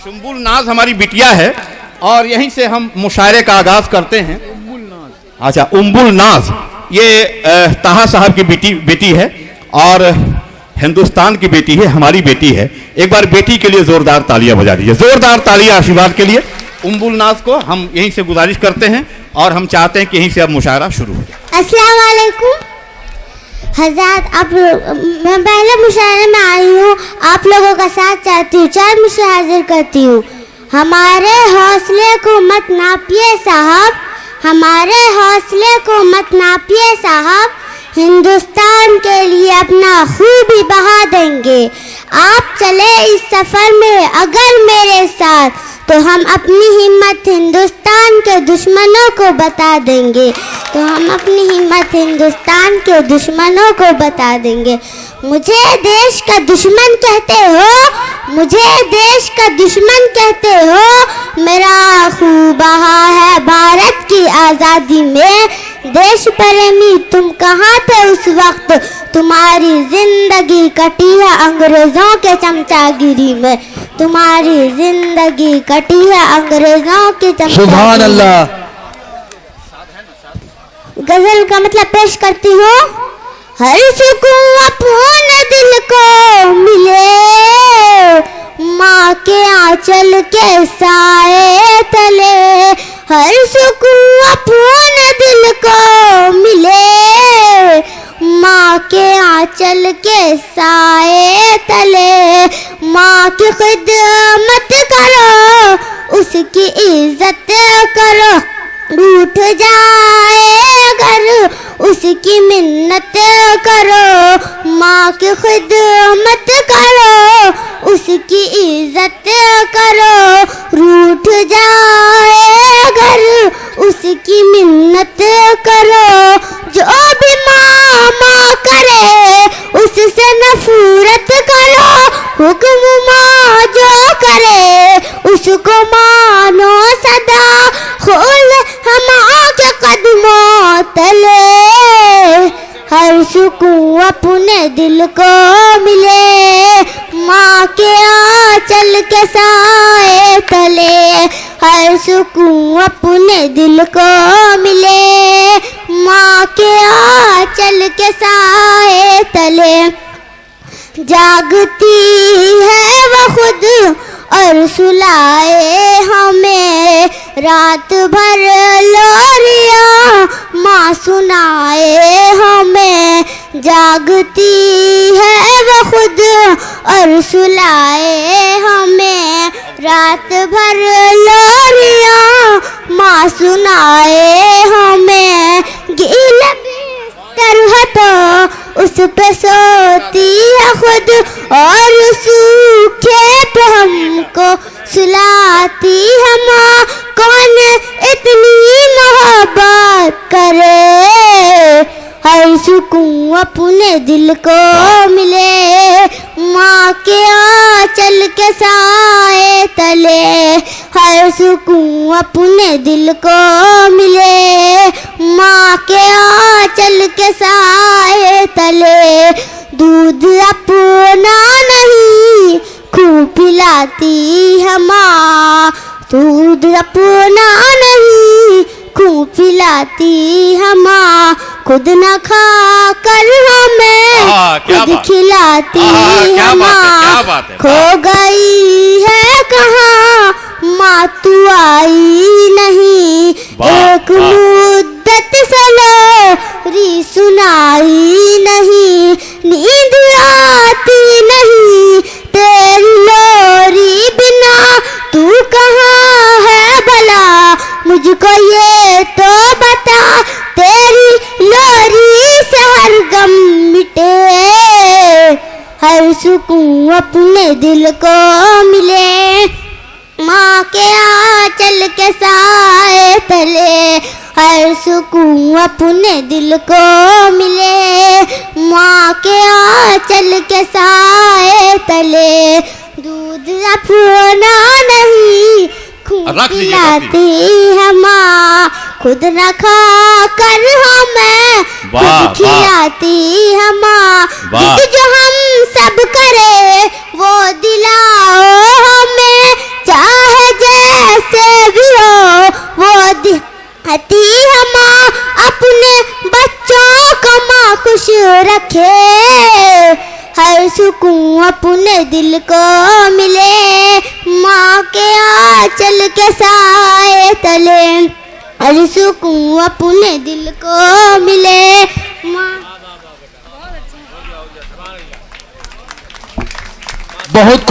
सुंबुल नाज हमारी बिटिया है और यहीं से हम मुशायरे का आगाज करते हैं। अच्छा, उम्बुल नाज ये ताहा साहब की बेटी है और हिंदुस्तान की बेटी है, हमारी बेटी है। एक बार बेटी के लिए जोरदार तालियां बजा दीजिए, जोरदार तालियां आशीर्वाद के लिए। उम्बुल नाज को हम यहीं से गुजारिश करते हैं और हम चाहते हैं कि यहीं से अब मुशायरा शुरू हो जाए। अस्सलाम वालेकुम हज़रत, अब मैं पहले मुशायरे में आई हूँ, आप लोगों का साथ चाहती हूँ, 4 मुझसे हाजिर करती हूँ। हमारे हौसले को मत नापिए साहब, हमारे हौसले को मत नापिए साहब, हिंदुस्तान के लिए अपना खून भी बहा देंगे। आप चले इस सफ़र में अगर मेरे साथ, तो हम अपनी हिम्मत हिंदुस्तान के दुश्मनों को बता देंगे, तो हम अपनी हिम्मत हिंदुस्तान के दुश्मनों को बता देंगे। मुझे देश का दुश्मन कहते हो, मुझे देश का दुश्मन कहते हो, मेरा खून बहा है भारत की आज़ादी में। देश प्रेमी तुम कहाँ थे उस वक्त, तुम्हारी जिंदगी कटी है अंग्रेजों के चमचागिरी में, तुम्हारी जिंदगी कटी है अंग्रेजों के चमचागिरी। सुभान अल्लाह। गजल का मतलब पेश करती हूँ। हर सुकून अपने दिल को मिले, माँ के आंचल के साए तले, हर सुकून अपने दिल को मिले, माँ के आंचल के साए तले। माँ की खिदमत करो, उसकी इज्जत करो, रूठ जाए अगर उसकी मिन्नत करो। माँ की खिदमत करो, उसकी इज्जत करो, रूठ जाए अगर उसकी मिन्नत करो। जो भी माँ करे उससे नफरत करो, हुक्म माँ जो करे उसको मानो सदा, खोल हम आके कदमों तले। हर सुकून अपने दिल को मिले, माँ के आंचल के साए तले। हर सुकून अपने दिल को मिले, माँ के आंचल के साए तले। जागती है वो खुद और सुलाए हमें, रात भर लोरियां माँ सुनाए हमें। जागती है वो खुद और सुलाए हमें, रात भर लोरियां माँ सुनाए हमें। गीला बिस्तर है तो उस पे सोती है खुद, और सूखे पे हमको सुलाती है माँ। कौन इतनी मोहब्बत करे, हर सुकून अपने दिल को मिले, माँ के आंचल के साए तले। हर सुकून अपने दिल को मिले, माँ के आंचल के साए तले। दूध अपना नहीं खून पिलाती है माँ, दूध अपना नहीं खून पिलाती है माँ। खुद न खा कर हमें खुद खिलाती है माँ। खो गई है कहाँ माँ तू आई नहीं, एक मुद्दत से लोरी सुनाई नहीं। नींद आती नहीं तेरी लोरी बिना, तू कहाँ है भला मुझको ये तो बता। तेरी लोरी से हर गम मिटे, हर सुकून अपने दिल को मिले, माँ के आंचल के साए तले। हर सुकून अपने दिल को मिले, माँ के आंचल के साए तले। दूध अपना नहीं खून पिलाती है माँ, खुद न खा कर हमें खुद खिलाती है माँ। जो हम सब करे वो दिलाओ हमें, खुश रखे, हर सुकून अपने दिल को मिले, माँ के आंचल के साए तले, हर सुकून अपने दिल को मिले। बहुत